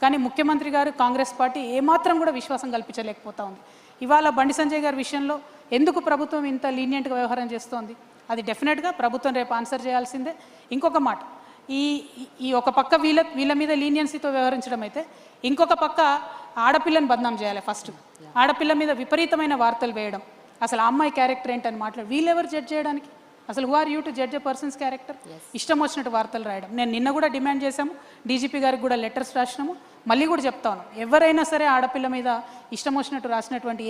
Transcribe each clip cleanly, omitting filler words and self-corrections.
కానీ ముఖ్యమంత్రి గారు కాంగ్రెస్ పార్టీ ఏమాత్రం కూడా విశ్వాసం కల్పించలేకపోతా ఉంది. ఇవాళ బండి సంజయ్ గారి విషయంలో ఎందుకు ప్రభుత్వం ఇంత లీనియంట్గా వ్యవహారం చేస్తోంది? అది డెఫినెట్గా ప్రభుత్వం రేపు ఆన్సర్ చేయాల్సిందే. ఇంకొక మాట, ఈ ఒక పక్క వీళ్ళ మీద లీనియన్సీతో వ్యవహరించడం అయితే, ఇంకొక పక్క ఆడపిల్లని బదనాం చేయాలి. ఫస్ట్ ఆడపిల్ల మీద విపరీతమైన వార్తలు వేయడం, అసలు ఆ అమ్మాయి క్యారెక్టర్ ఏంటని మాట్లాడు. వీళ్ళెవరు జడ్జ్ చేయడానికి? అసలు who are you to judge a person's character? ఇష్టం వచ్చినట్టు వార్తలు రాయడం. నేను నిన్న కూడా డిమాండ్ చేశాము, డీజీపీ గారికి కూడా లెటర్స్ రాసినాము. మళ్ళీ కూడా చెప్తాను, ఎవరైనా సరే ఆడపిల్ల మీద ఇష్టం వచ్చినట్టు రాసినటువంటి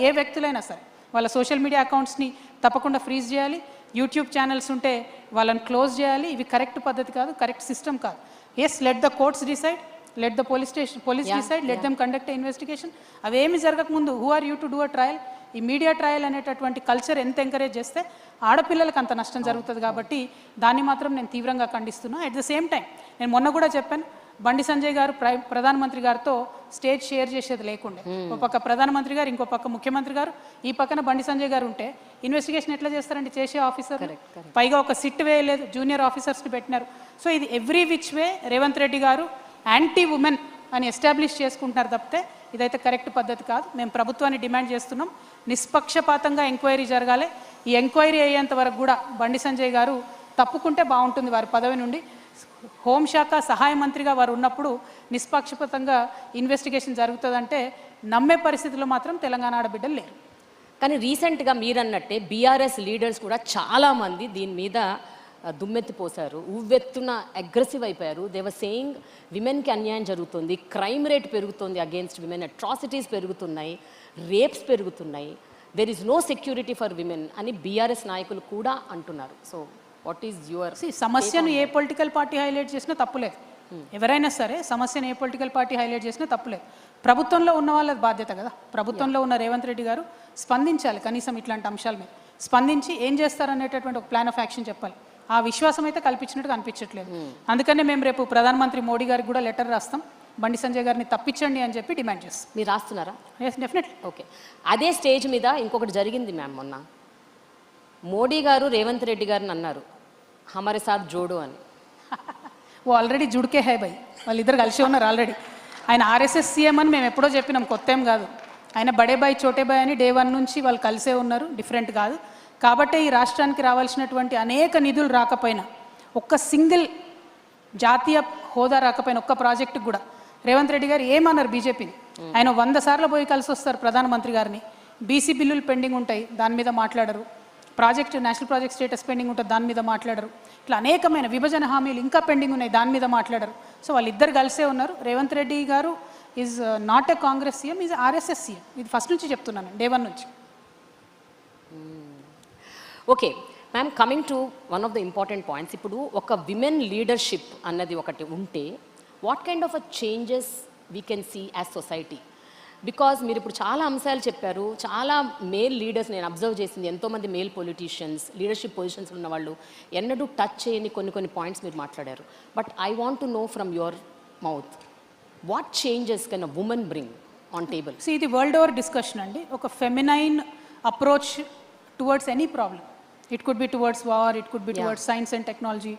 ఏ వ్యక్తులైనా సరే వాళ్ళ సోషల్ మీడియా అకౌంట్స్ని తప్పకుండా ఫ్రీజ్ చేయాలి. యూట్యూబ్ ఛానల్స్ ఉంటే వాళ్ళని క్లోజ్ చేయాలి. ఇవి కరెక్ట్ పద్ధతి కాదు, కరెక్ట్ సిస్టమ్ కాదు. Yes, let the courts decide, let the police decide, let them conduct investigation. అవేమి జరగకముందు who are you to do a trial? ఈ మీడియా ట్రయల్ అనేటటువంటి కల్చర్ ఎంత ఎంకరేజ్ చేస్తే ఆడపిల్లలకు అంత నష్టం జరుగుతుంది. కాబట్టి దాన్ని మాత్రం నేను తీవ్రంగా ఖండిస్తున్నా. అట్ ద సేమ్ టైం నేను మొన్న కూడా చెప్పాను, బండి సంజయ్ గారు ప్రధానమంత్రి గారితో స్టేజ్ షేర్ చేసేది లేకుండే. ఒక పక్క ప్రధానమంత్రి గారు, ఇంకో పక్క ముఖ్యమంత్రి గారు, ఈ పక్కన బండి సంజయ్ గారు ఉంటే ఇన్వెస్టిగేషన్ ఎట్లా చేస్తారండి చేసే ఆఫీసర్? పైగా ఒక సిట్ వేయలేదు, జూనియర్ ఆఫీసర్స్ని పెట్టినారు. సో ఇది every which way Revanth Reddy గారు యాంటీ ఉమెన్ అని ఎస్టాబ్లిష్ చేసుకుంటున్నారు తప్పితే ఇదైతే కరెక్ట్ పద్ధతి కాదు. మేము ప్రభుత్వాన్ని డిమాండ్ చేస్తున్నాం, నిష్పక్షపాతంగా ఎంక్వైరీ జరగాలి. ఈ ఎంక్వైరీ అయ్యేంత వరకు కూడా బండి సంజయ్ గారు తప్పుకుంటే బాగుంటుంది వారి పదవి నుండి. హోంశాఖ సహాయ మంత్రిగా వారు ఉన్నప్పుడు నిష్పక్షపాతంగా ఇన్వెస్టిగేషన్ జరుగుతుందంటే నమ్మే పరిస్థితుల్లో మాత్రం తెలంగాణ ఆడబిడ్డలు లేరు. కానీ రీసెంట్గా మీరన్నట్టే బీఆర్ఎస్ లీడర్స్ కూడా చాలామంది దీని మీద దుమ్మెత్తిపోశారు, ఉవ్వెత్తున అగ్రెసివ్ అయిపోయారు. దే వర్ సేయింగ్ విమెన్కి అన్యాయం జరుగుతుంది, క్రైమ్ రేట్ పెరుగుతుంది అగేన్స్ట్ విమెన్, అట్రాసిటీస్ పెరుగుతున్నాయి, రేప్స్ పెరుగుతున్నాయి, there is no security for women అని బీఆర్ఎస్ నాయకులు కూడా అంటున్నారు. So what is your? సమస్యను ఏ పొలిటికల్ పార్టీ హైలైట్ చేసినా తప్పులేదు. ఎవరైనా సరే సమస్యను ఏ పొలిటికల్ పార్టీ హైలైట్ చేసినా తప్పులేదు. ప్రభుత్వంలో ఉన్న వాళ్ళది బాధ్యత కదా. ప్రభుత్వంలో ఉన్న రేవంత్ రెడ్డి గారు స్పందించాలి, కనీసం ఇట్లాంటి అంశాల మీద స్పందించి ఏం చేస్తారనేటటువంటి ఒక ప్లాన్ ఆఫ్ యాక్షన్ చెప్పాలి. ఆ విశ్వాసం అయితే కల్పించినట్టుగా అనిపించట్లేదు. అందుకనే మేము రేపు ప్రధానమంత్రి మోడీ గారికి కూడా లెటర్ రాస్తాం, బండి సంజయ్ గారిని తప్పించండి అని చెప్పి డిమాండ్ చేస్తాం. మీరు రాస్తున్నారా? Yes, definitely. ఓకే. అదే స్టేజ్ మీద ఇంకొకటి జరిగింది మ్యామ్. మొన్న మోడీ గారు రేవంత్ రెడ్డి గారిని అన్నారు, హమారే సాత్ జోడో అని. ఓ ఆల్రెడీ జుడికే హై బై, వాళ్ళిద్దరు కలిసి ఉన్నారు ఆల్రెడీ. ఆయన ఆర్ఎస్ఎస్ సీఎం అని మేము ఎప్పుడో చెప్పినాం, కొత్త ఏం కాదు. ఆయన బడే బాయ్ చోటే బాయ్ అని డే 1 నుంచి వాళ్ళు కలిసే ఉన్నారు, డిఫరెంట్ కాదు. కాబట్టే ఈ రాష్ట్రానికి రావాల్సినటువంటి అనేక నిధులు రాకపోయినా, ఒక్క సింగిల్ జాతీయ హోదా రాకపోయినా, ఒక్క ప్రాజెక్టుకు కూడా రేవంత్ రెడ్డి గారు ఏమన్నారు బీజేపీని? ఆయన 100 సార్లు పోయి కలిసి వస్తారు ప్రధానమంత్రి గారిని. బీసీ బిల్లులు పెండింగ్ ఉంటాయి, దాని మీద మాట్లాడరు. నేషనల్ ప్రాజెక్ట్ స్టేటస్ పెండింగ్ ఉంటుంది, దాని మీద మాట్లాడరు. ఇట్లా అనేకమైన విభజన హామీలు ఇంకా పెండింగ్ ఉన్నాయి, దాని మీద మాట్లాడరు. సో వాళ్ళిద్దరు కలిసే ఉన్నారు. Revanth Reddy garu is not a Congress CM, is RSS CM. ఇది ఫస్ట్ నుంచి చెప్తున్నాను, డే 1 నుంచి. Okay ma'am, coming to one of the important points. ఇప్పుడు ఒక విమెన్ లీడర్షిప్ అన్నది ఒకటి ఉంటే what kind of a changes we can see as society? Because మీరు ఇప్పుడు చాలా అంశాలు చెప్పారు, చాలా మేల్ లీడర్స్ నేను అబ్జర్వ్ చేసింది, ఎంతోమంది మేల్ పొలిటీషియన్స్ లీడర్షిప్ పొజిషన్స్ ఉన్న వాళ్ళు ఎన్నడూ టచ్ చేయని కొన్ని పాయింట్స్ మీరు మాట్లాడారు. But I want to know from your mouth, what changes can a women bring on table? ఇది వరల్డ్ ఓవర్ డిస్కషన్ అండి. ఒక feminine approach towards any problem. It could be towards war, it could be towards science and technology,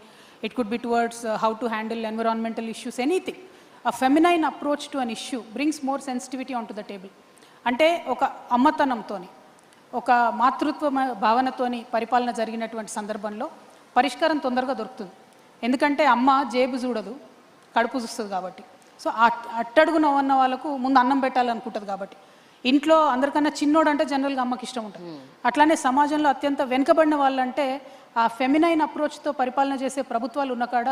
it could be towards how to handle environmental issues, anything. A feminine approach to an issue brings more sensitivity onto the table. అంటే ఒక అమ్మతనంతోని, ఒక మాతృత్వ భావనతోని పరిపాలన జరిగినటువంటి సందర్భంలో పరిష్కారం తొందరగా దొరుకుతుంది. ఎందుకంటే అమ్మ జేబు చూడదు, కడుపు చూస్తుంది కాబట్టి. సో అట్టడుగున ఉన్న వాళ్ళకు ముందు అన్నం పెట్టాలనుకుంటుంది కాబట్టి. ఇంట్లో అందరికన్నా చిన్నోడు అంటే జనరల్గా అమ్మకి ఇష్టం ఉంటుంది. అట్లానే సమాజంలో అత్యంత వెనుకబడిన వాళ్ళంటే ఆ ఫెమినైన్ అప్రోచ్తో పరిపాలన చేసే ప్రభుత్వాలు ఉన్న కాడ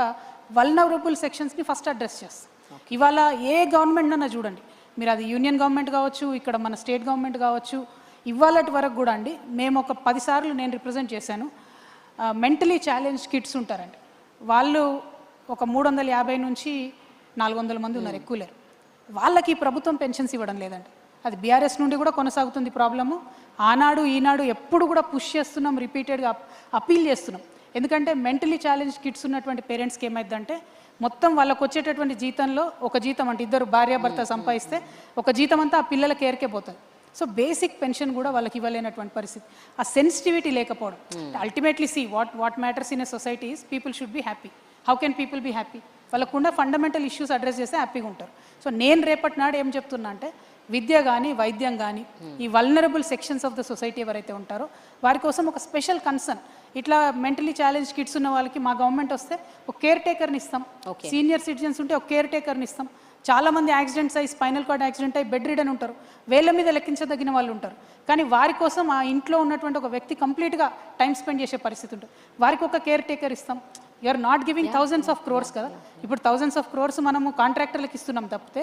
వల్నరబుల్ సెక్షన్స్ని ఫస్ట్ అడ్రస్ చేస్తాం. ఇవాళ ఏ గవర్నమెంట్ అన్నా చూడండి, మీరు అది యూనియన్ గవర్నమెంట్ కావచ్చు, ఇక్కడ మన స్టేట్ గవర్నమెంట్ కావచ్చు, ఇవాళటి వరకు కూడా అండి, మేము ఒక 10 సార్లు నేను రిప్రజెంట్ చేశాను. మెంటలీ ఛాలెంజ్ కిడ్స్ ఉంటారండి, వాళ్ళు ఒక 350 నుంచి 400 మంది ఉన్నారు, ఎక్కువ లేరు. వాళ్ళకి ప్రభుత్వం పెన్షన్స్ ఇవ్వడం లేదండి. అది బీఆర్ఎస్ నుండి కూడా కొనసాగుతుంది ప్రాబ్లము. ఆనాడు ఈనాడు ఎప్పుడు కూడా పుష్ చేస్తున్నాం, రిపీటెడ్గా అపీల్ చేస్తున్నాం. ఎందుకంటే మెంటలీ ఛాలెంజ్ కిడ్స్ ఉన్నటువంటి పేరెంట్స్కి ఏమైందంటే మొత్తం వాళ్ళకు వచ్చేటటువంటి జీతంలో ఒక జీతం అంటే ఇద్దరు భార్యాభర్త సంపాదిస్తే ఒక జీతం అంతా ఆ పిల్లల కేర్కే పోతుంది. సో బేసిక్ పెన్షన్ కూడా వాళ్ళకి ఇవ్వలేనటువంటి పరిస్థితి. ఆ సెన్సిటివిటీ లేకపోవడం. Ultimately what matters in a society is people should be happy. How can people be happy? వాళ్ళకున్న ఫండమెంటల్ ఇష్యూస్ అడ్రస్ చేస్తే హ్యాపీగా ఉంటారు. సో నేను రేపటి నాడు ఏం చెప్తున్నా అంటే విద్య కానీ వైద్యం కానీ ఈ vulnerable sections of the society ఎవరైతే ఉంటారో వారి కోసం ఒక స్పెషల్ కన్సర్న్, ఇట్లా మెంటలీ ఛాలెంజ్ కిడ్స్ ఉన్న వాళ్ళకి మా గవర్నమెంట్ వస్తే ఒక కేర్ టేకర్ని ఇస్తాం, సీనియర్ సిటిజన్స్ ఉంటే ఒక కేర్ టేకర్ని ఇస్తాం. చాలామంది యాక్సిడెంట్స్ అయ్యి స్పైనల్ కార్డ్ యాక్సిడెంట్ అయ్యి బెడ్ రిడన్ ఉంటారు, వేళ్ళ మీద లెక్కించదగిన వాళ్ళు ఉంటారు. కానీ వారి కోసం ఆ ఇంట్లో ఉన్నటువంటి ఒక వ్యక్తి కంప్లీట్గా టైం స్పెండ్ చేసే పరిస్థితి ఉంటుంది. వారికి ఒక కేర్ టేకర్ ఇస్తాం. You're not giving thousands of crores కదా, ఇప్పుడు థౌజండ్స్ ఆఫ్ క్రోర్స్ మనము కాంట్రాక్టర్లకు ఇస్తున్నాం తప్పితే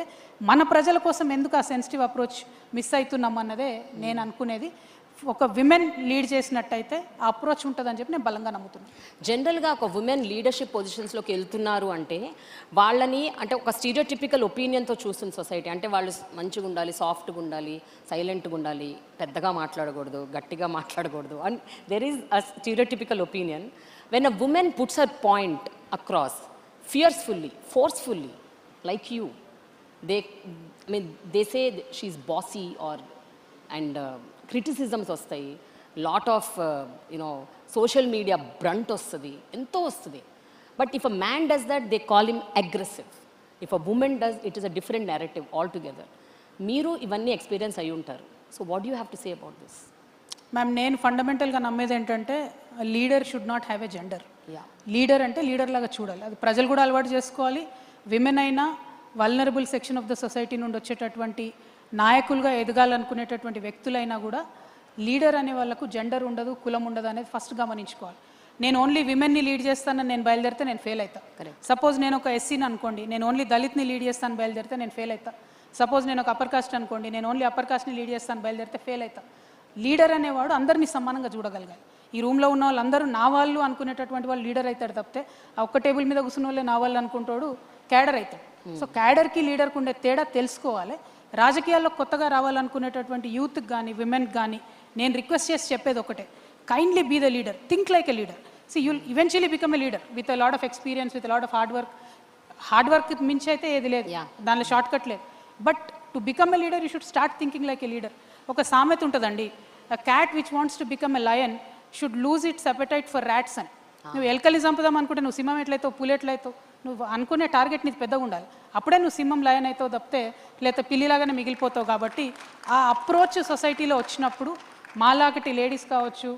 మన ప్రజల కోసం ఎందుకు ఆ సెన్సిటివ్ అప్రోచ్ మిస్ అవుతున్నాం అన్నదే నేను అనుకునేది. ఒక విమెన్ లీడ్ చేసినట్టయితే ఆ అప్రోచ్ ఉంటుందని చెప్పి నేను బలంగా నమ్ముతున్నాను. జనరల్గా ఒక ఉమెన్ లీడర్షిప్ పొజిషన్స్లోకి వెళ్తున్నారు అంటే వాళ్ళని అంటే ఒక స్టీరియోటిపికల్ ఒపీనియన్తో చూస్తుంది సొసైటీ. అంటే వాళ్ళు మంచిగా ఉండాలి, సాఫ్ట్గా ఉండాలి, సైలెంట్గా ఉండాలి, పెద్దగా మాట్లాడకూడదు, గట్టిగా మాట్లాడకూడదు. And there is a stereotypical opinion. When a woman puts her point across fiercefully, forcefully, like you, they say she's bossy or and criticisms వస్తాయి, lot of social media brunt వస్తుంది, ఎంతో వస్తుంది. But if a man does that they call him aggressive. If a woman does it is a different narrative altogether. మీరు ఇవన్నీ experience అయ్యి ఉంటారు. So what you have to say about this? Ma'am, నేను ఫండమెంటల్గా నమ్మేది ఏంటంటే leader should not have a gender. Leader అంటే leader లాగా చూడాలి, అది ప్రజలు కూడా అలవాటు చేసుకోవాలి. విమెన్ అయినా vulnerable section of the society నుండి వచ్చేటటువంటి నాయకులుగా ఎదగాలనుకునేటటువంటి వ్యక్తులైనా కూడా లీడర్ అనే వాళ్ళకు జెండర్ ఉండదు, కులం ఉండదు అనేది ఫస్ట్ గమనించుకోవాలి. నేను ఓన్లీ విమెన్ని లీడ్ చేస్తానని నేను బయలుదేరితే నేను ఫెయిల్ అవుతా. సపోజ్ నేను ఒక ఎస్సీని అనుకోండి, నేను ఓన్లీ దళిత్ని లీడ్ చేస్తాను బయలుదేరితే నేను ఫెయిల్ అవుతా. సపోజ్ నేను ఒక అప్పర్ కాస్ట్ అనుకోండి, నేను ఓన్లీ అప్పర్ కాస్ట్ని లీడ్ చేస్తాను బయలుదేరితే ఫెయిల్ అవుతా. లీడర్ అనేవాడు అందరినీ సమానంగా చూడగలగాలి. ఈ రూమ్లో ఉన్న వాళ్ళందరూ నా వాళ్ళు అనుకునేటటువంటి వాళ్ళు లీడర్ అవుతాడు తప్పితే ఆ ఒక్క టేబుల్ మీద కూర్చున్న వాళ్ళే నా వాళ్ళు అనుకుంటాడు క్యాడర్ అవుతాడు. సో క్యాడర్కి లీడర్కి ఉండే తేడా తెలుసుకోవాలి. రాజకీయాల్లో కొత్తగా రావాలనుకునేటటువంటి యూత్కి కానీ విమెన్కి కానీ నేను రిక్వెస్ట్ చేసి చెప్పేది ఒకటే, kindly be the leader, think like a leader. See you'll eventually become a leader with a lot of experience, with lot of hard work మించి అయితే ఏది లేదు, దానిలో షార్ట్ కట్ లేదు. But to become a leader you should start thinking like a leader. ఒక సామెత ఉంటుందండి, a cat which wants to become a lion should lose its appetite for rats అని. నువ్వు ఎలకల్ని చంపుదాం అనుకుంటే నువ్వు సింహం ఎట్లయితావు, పులి ఎట్లయితావు, నువ్వు అనుకునే టార్గెట్ నీకు పెద్దగా ఉండాలి, అప్పుడే నువ్వు సింహం లయన్ అవుతావు తప్పితే లేకపోతే పిల్లిలాగానే మిగిలిపోతావు. కాబట్టి ఆ అప్రోచ్ సొసైటీలో వచ్చినప్పుడు మాలాగటి లేడీస్ కావచ్చు,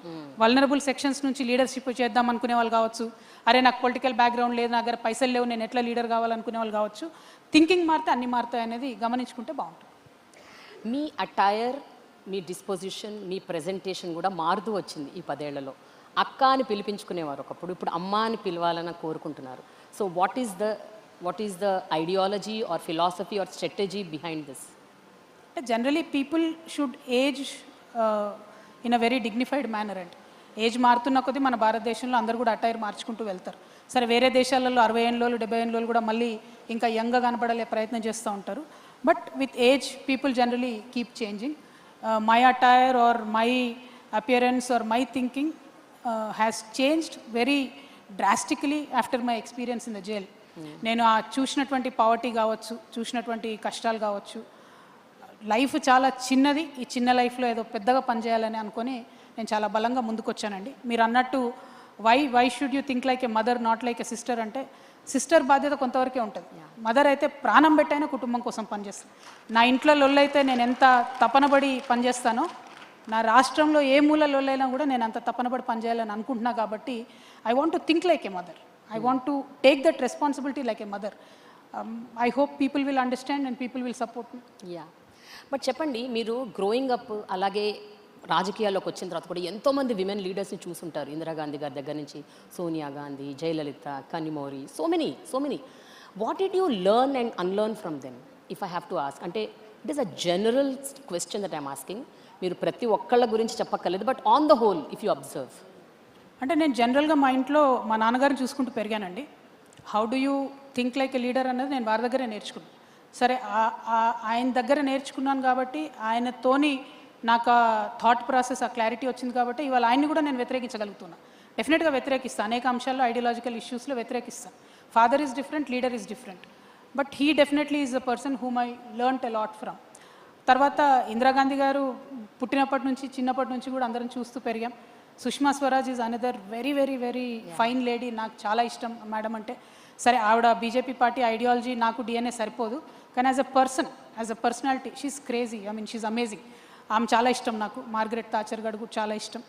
వల్నరబుల్ సెక్షన్స్ నుంచి లీడర్షిప్ చేద్దాం అనుకునే వాళ్ళు కావచ్చు, అరే నాకు పొలిటికల్ బ్యాక్గ్రౌండ్ లేదు, నా దగ్గర పైసలు లేవు, నేను ఎట్లా లీడర్ కావాలనుకునే వాళ్ళు కావచ్చు, థింకింగ్ మారితే అన్ని మారుతాయి అనేది గమనించుకుంటే బాగుంటుంది. మీ అటైర్, మీ డిస్పోజిషన్, మీ ప్రెజెంటేషన్ కూడా మారుతూ వచ్చింది ఈ 10 ఏళ్లలో. అక్క అని పిలిపించుకునేవారు ఒకప్పుడు, ఇప్పుడు అమ్మ అని పిలవాలని కోరుకుంటున్నారు. So what is the ideology or philosophy or strategy behind this? అంటే generally people should age in a very dignified manner. And age మారుతున్న కొద్దీ మన భారతదేశంలో అందరూ కూడా అటైర్ మార్చుకుంటూ వెళ్తారు. సరే, వేరే దేశాలలో 60 ఏళ్ళు 70 ఏళ్ళు కూడా మళ్ళీ ఇంకా యంగ్గా కనపడలే ప్రయత్నం చేస్తూ ఉంటారు. But with age people generally keep changing. My attire or my appearance or my thinking has changed very drastically after my experience in the jail. నేను ఆ చూసినటువంటి పావర్టీ కావచ్చు, చూసినటువంటి కష్టాలు కావచ్చు, లైఫ్ చాలా చిన్నది, ఈ చిన్న లైఫ్లో ఏదో పెద్దగా పనిచేయాలని అనుకొని నేను చాలా బలంగా ముందుకొచ్చానండి. మీరు అన్నట్టు why should you think like a mother not like a sister అంటే, సిస్టర్ బాధ్యత కొంతవరకే ఉంటుంది. మదర్ అయితే ప్రాణం పెట్టైనా కుటుంబం కోసం పనిచేస్తాను. నా ఇంట్లో లొల్లైతే నేను ఎంత తపనబడి పనిచేస్తానో, నా రాష్ట్రంలో ఏ మూల లొల్లైనా కూడా నేను అంత తపనబడి పనిచేయాలని అనుకుంటున్నా. కాబట్టి I want to think like a mother, I want to take that responsibility like a mother. I hope people will understand and people will support me. Yeah, but చెప్పండి, మీరు గ్రోయింగ్ అప్ అలాగే రాజకీయాల్లోకి వచ్చిన తర్వాత కూడా ఎంతోమంది విమెన్ లీడర్స్ని చూసుంటారు. ఇందిరాగాంధీ గారి దగ్గర నుంచి Sonia Gandhi, Jayalalitha, Kanimozhi, so many. What did you learn and unlearn from them if I have to ask? అంటే it is a general question that I'm asking. మీరు ప్రతి ఒక్కళ్ళ గురించి చెప్పక్కర్లేదు, but on the whole if you observe. అంటే నేను జనరల్గా మా ఇంట్లో మా నాన్నగారిని చూసుకుంటూ పెరిగానండి. How do you think like a leader అనేది నేను వారి దగ్గరే నేర్చుకున్నాను. సరే, ఆయన దగ్గర నేర్చుకున్నాను కాబట్టి ఆయనతోని నాకు ఆ థాట్ ప్రాసెస్, ఆ క్లారిటీ వచ్చింది కాబట్టి ఇవాళ ఆయన్ని కూడా నేను వ్యతిరేకించగలుగుతున్నాను. డెఫినెట్గా వ్యతిరేకిస్తాను, అనేక అంశాల్లో ఐడియాలజికల్ ఇష్యూస్లో వ్యతిరేకిస్తాను. Father is different, leader is different, but he definitely is the person whom I learnt a lot from. తర్వాత ఇందిరాగాంధీ గారు పుట్టినప్పటి నుంచి, చిన్నప్పటి నుంచి కూడా అందరం చూస్తూ పెరిగాం. Sushma Swaraj is another very very very fine lady, నాకు చాలా ఇష్టం మేడం అంటే. సరే, ఆవిడ బీజేపీ పార్టీ ఐడియాలజీ నాకు డిఎన్ఏ సరిపోదు, కానీ as a personality she's crazy, I mean she's amazing. ఆమె చాలా ఇష్టం నాకు. మార్గరెట్ థాచర్ గారు కూడా చాలా ఇష్టం.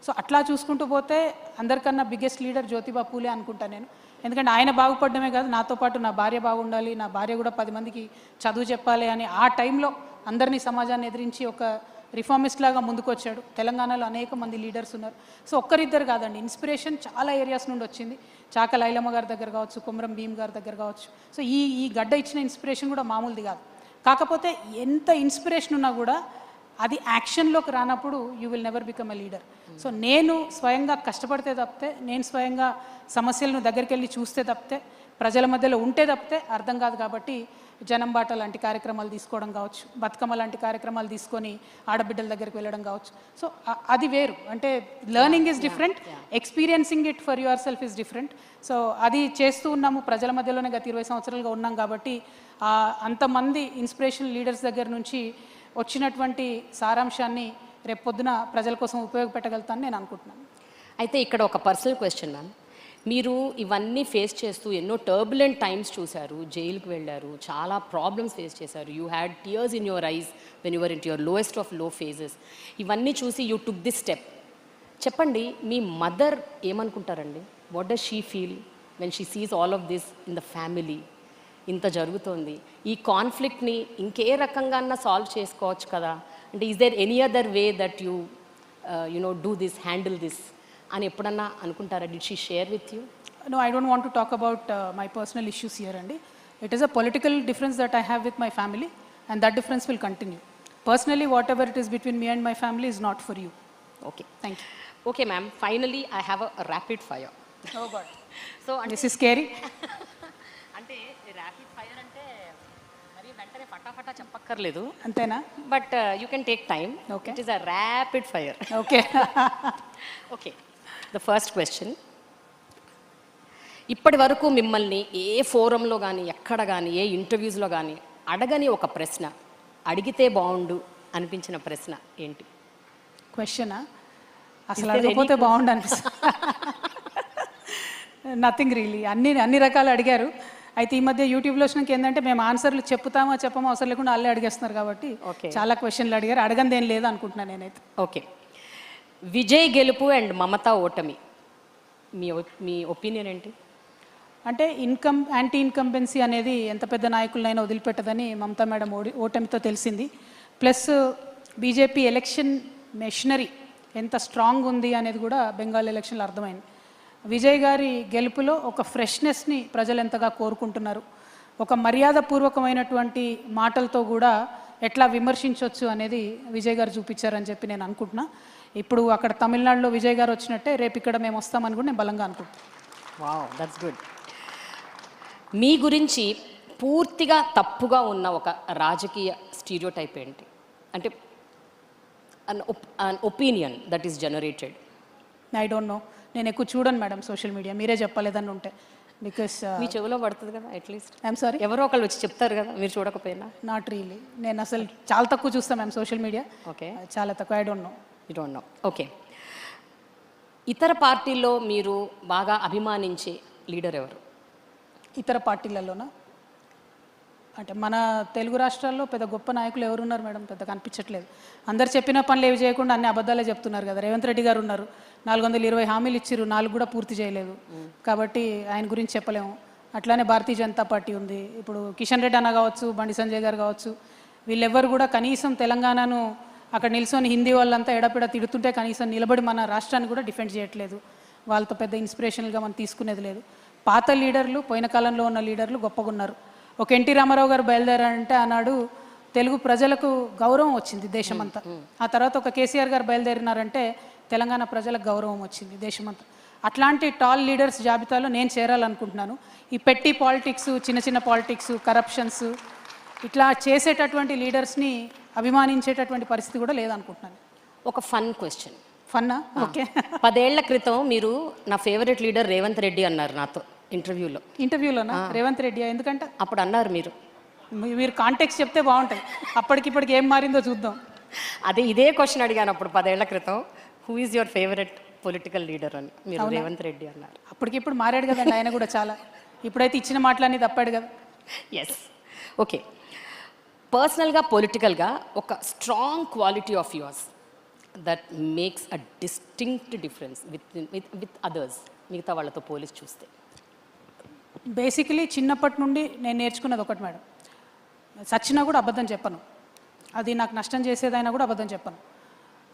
సో అట్లా చూసుకుంటూ పోతే అందరికన్నా బిగ్గెస్ట్ లీడర్ జ్యోతిబా పూలే అనుకుంటాను నేను. ఎందుకంటే ఆయన బాగుపడమే కాదు, నాతో పాటు నా భార్య బాగుండాలి, నా భార్య కూడా 10 మందికి చదువు చెప్పాలి అని ఆ టైంలో అందరినీ సమాజాన్ని ఎదిరించి ఒక రిఫార్మిస్ట్ లాగా ముందుకొచ్చాడు. తెలంగాణలో అనేక మంది లీడర్స్ ఉన్నారు. సో ఒక్కరిద్దరు కాదండి, ఇన్స్పిరేషన్ చాలా ఏరియాస్ నుండి వచ్చింది. చాక లైలమ్మ గారి దగ్గర కావచ్చు, కొమరం భీమ్ గారి దగ్గర కావచ్చు. సో ఈ గడ్డ ఇచ్చిన ఇన్స్పిరేషన్ కూడా మామూలుది కాదు. కాకపోతే ఎంత ఇన్స్పిరేషన్ ఉన్నా కూడా అది యాక్షన్లోకి రానప్పుడు you will never become a leader. So నేను స్వయంగా కష్టపడితే తప్పితే, నేను స్వయంగా సమస్యలను దగ్గరికి వెళ్ళి చూస్తే తప్పితే, ప్రజల మధ్యలో ఉంటే తప్పితే అర్థం కాదు. కాబట్టి జనం బాట లాంటి కార్యక్రమాలు తీసుకోవడం కావచ్చు, బతుకమ్మ లాంటి కార్యక్రమాలు తీసుకొని ఆడబిడ్డల దగ్గరికి వెళ్ళడం కావచ్చు. సో అది వేరు. అంటే learning is different, experiencing it for your self is different. So అది చేస్తూ ఉన్నాము, ప్రజల మధ్యలోనే గత 20 సంవత్సరాలుగా ఉన్నాం. కాబట్టి అంతమంది ఇన్స్పిరేషనల్ లీడర్స్ దగ్గర నుంచి వచ్చినటువంటి సారాంశాన్ని రేపొద్దున ప్రజల కోసం ఉపయోగపెట్టగలుగుతానని నేను అనుకుంటున్నాను. అయితే ఇక్కడ ఒక పర్సనల్ క్వశ్చన్ మ్యామ్, మీరు ఇవన్నీ ఫేస్ చేస్తూ ఎన్నో టర్బులెంట్ టైమ్స్ చూశారు, జైలుకి వెళ్ళారు, చాలా ప్రాబ్లమ్స్ ఫేస్ చేశారు. You had tears in your eyes when your in to your lowest of low phases. ఇవన్నీ చూసి యూ టుక్ దిస్ స్టెప్. చెప్పండి, మీ మదర్ ఏమనుకుంటారండి? What does she feel when she sees all of this in the family? ఇంత జరుగుతోంది, ఈ కాన్ఫ్లిక్ట్ని ఇంకే రకంగా సాల్వ్ చేసుకోవచ్చు కదా. అంటే is there any other way that you know do this, handle this అని ఎప్పుడన్నా అనుకుంటారా? Did she share with you? No, I don't want to talk about my personal issues here, Andy. It is a political difference that I have with my family, and that difference will continue. Personally, whatever it is between me and my family is not for you. Okay. Thank you. Okay, ma'am. Finally, I have a rapid fire. Oh God. So, This is scary. అంటే rapid fire అంటే మరి వెంటనే ఫటాఫటా చెప్పక్కర్లేదు, అంతేనా? But you can take time. Okay. It is a rapid fire. Okay. Okay, the first question. ఇప్పటి వరకు మిమ్మల్ని ఏ ఫోరంలో కానీ, ఎక్కడ కానీ, ఏ ఇంటర్వ్యూస్లో కానీ అడగని ఒక ప్రశ్న, అడిగితే బాగుండు అనిపించిన ప్రశ్న ఏంటి? క్వశ్చనా? అసలు అడగకపోతే బాగుండు అనిపిస్తుంది. Nothing really. అన్ని రకాలు అడిగారు. అయితే ఈ మధ్య యూట్యూబ్లో వచ్చినాక ఏంటంటే మేము ఆన్సర్లు చెప్తామో చెప్పమో అవసరం లేకుండా వాళ్ళే అడిగేస్తున్నారు. కాబట్టి చాలా క్వశ్చన్లు అడిగారు. అడగంది ఏం లేదు అనుకుంటున్నాను నేనైతే. ఓకే, విజయ్ గెలుపు అండ్ మమతా ఓటమి, మీ ఒపీనియన్ ఏంటి? అంటే యాంటీ ఇన్కంబెన్సీ అనేది ఎంత పెద్ద నాయకులనైనా వదిలిపెట్టదని మమతా మేడం ఓటమితో తెలిసింది. ప్లస్ బీజేపీ ఎలక్షన్ మెషినరీ ఎంత స్ట్రాంగ్ ఉంది అనేది కూడా బెంగాల్ ఎలక్షన్లో అర్థమైంది. విజయ్ గారి గెలుపులో ఒక ఫ్రెష్నెస్ని ప్రజలు ఎంతగా కోరుకుంటున్నారు, ఒక మర్యాదపూర్వకమైనటువంటి మాటలతో కూడా ఎట్లా విమర్శించవచ్చు అనేది విజయ్ గారు చూపించారని చెప్పి నేను అనుకుంటున్నా. ఇప్పుడు అక్కడ తమిళనాడులో విజయ్ గారు వచ్చినట్టే రేపు ఇక్కడ మేము వస్తామని కూడా నేను బలంగా అనుకుంటున్నాను. Wow, that's good. మీ గురించి పూర్తిగా తప్పుగా ఉన్న ఒక రాజకీయ స్టీరియోటైప్ ఏంటి? అంటే an opinion that is generated. I don't know, నేను ఎక్కువ చూడను మేడం సోషల్ మీడియా. మీరే చెప్పలేదని ఉంటే. బికాస్ మీ చెవిలో పడుతుంది కదా అట్లీస్ట్. ఐఎమ్ సారీ, ఎవరో ఒకళ్ళు వచ్చి చెప్తారు కదా మీరు చూడకపోయినా. Not really. నేను అసలు చాలా తక్కువ చూస్తాను మ్యామ్ సోషల్ మీడియా. ఓకే, చాలా తక్కువ. I don't know. You don't know. Okay, ఇతర పార్టీల్లో మీరు బాగా అభిమానించే లీడర్ ఎవరు? ఇతర పార్టీలలోనా? అంటే మన తెలుగు రాష్ట్రాల్లో పెద్ద గొప్ప నాయకులు ఎవరున్నారు మేడం? పెద్ద కనిపించట్లేదు. అందరు చెప్పిన పనులు ఏవి చేయకుండా అన్ని అబద్ధాలే చెప్తున్నారు కదా. రేవంత్ రెడ్డి గారు ఉన్నారు, 420 హామీలు ఇచ్చిర్రు, 4 కూడా పూర్తి చేయలేదు. కాబట్టి ఆయన గురించి చెప్పలేము. అట్లానే భారతీయ జనతా పార్టీ ఉంది. ఇప్పుడు కిషన్ రెడ్డి అన్న కావచ్చు, బండి సంజయ్ గారు కావచ్చు, వీళ్ళెవ్వరు కూడా కనీసం తెలంగాణను అక్కడ నిల్చొని హిందీ వాళ్ళంతా ఎడపిడ తిడుతుంటే కనీసం నిలబడి మన రాష్ట్రాన్ని కూడా డిఫెండ్ చేయట్లేదు. వాళ్ళతో పెద్ద ఇన్స్పిరేషనల్గా మనం తీసుకునేది లేదు. పాత లీడర్లు, పోయిన కాలంలో ఉన్న లీడర్లు గొప్పగా ఉన్నారు. ఒక ఎన్టీ రామారావు గారు బయలుదేరారంటే ఆనాడు తెలుగు ప్రజలకు గౌరవం వచ్చింది దేశమంతా. ఆ తర్వాత ఒక కేసీఆర్ గారు బయలుదేరినారంటే తెలంగాణ ప్రజలకు గౌరవం వచ్చింది దేశమంతా. అట్లాంటి టాల్ లీడర్స్ జాబితాలో నేను చేరాలనుకుంటున్నాను. ఈ పెట్టి పాలిటిక్స్, చిన్న చిన్న పాలిటిక్స్, కరప్షన్స్ ఇట్లా చేసేటటువంటి లీడర్స్ని అభిమానించేటటువంటి పరిస్థితి కూడా లేదనుకుంటున్నాను. ఒక ఫన్ క్వశ్చన్. ఫన్నా? ఓకే. 10 ఏళ్ల క్రితం మీరు నా ఫేవరెట్ లీడర్ రేవంత్ రెడ్డి అన్నారు నాతో ఇంటర్వ్యూలోనా? రేవంత్ రెడ్డి ఎందుకంటే అప్పుడు అన్నారు మీరు కాంటెక్స్ట్ చెప్తే బాగుంటుంది. అప్పటికిప్పటికి ఏం మారిందో చూద్దాం. అదే ఇదే క్వశ్చన్ అడిగాను అప్పుడు 10 ఏళ్ల క్రితం, who is your favourite political leader అని. మీరు రేవంత్ రెడ్డి అన్నారు. అప్పటికిప్పుడు మారాడు కదండి ఆయన కూడా చాలా. ఇప్పుడైతే ఇచ్చిన మాటలన్నీ తప్పాడు కదా. ఎస్. ఓకే, పర్సనల్గా పొలిటికల్గా ఒక strong quality of yours that makes a distinct difference with others, మిగతా వాళ్ళతో పోలిసి చూస్తే? బేసికలీ చిన్నప్పటి నుండి నేను నేర్చుకున్నది ఒకటి మేడం, సచ్చినా కూడా అబద్ధం చెప్పను. అది నాకు నష్టం చేసేదైనా కూడా అబద్ధం చెప్పను.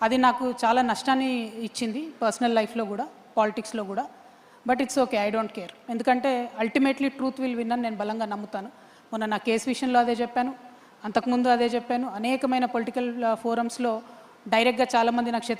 అది నాకు చాలా నష్టాన్ని ఇచ్చింది పర్సనల్ లైఫ్లో కూడా, పాలిటిక్స్లో కూడా. But it's okay, I don't care. ఎందుకంటే అల్టిమేట్లీ ట్రూత్ విల్ విన్ అని నేను బలంగా నమ్ముతాను. మొన్న నా కేసు విషయంలో అదే చెప్పాను, అంతకుముందు అదే చెప్పాను. అనేకమైన పొలిటికల్ ఫోరమ్స్లో డైరెక్ట్గా చాలామంది నాకు శత్రు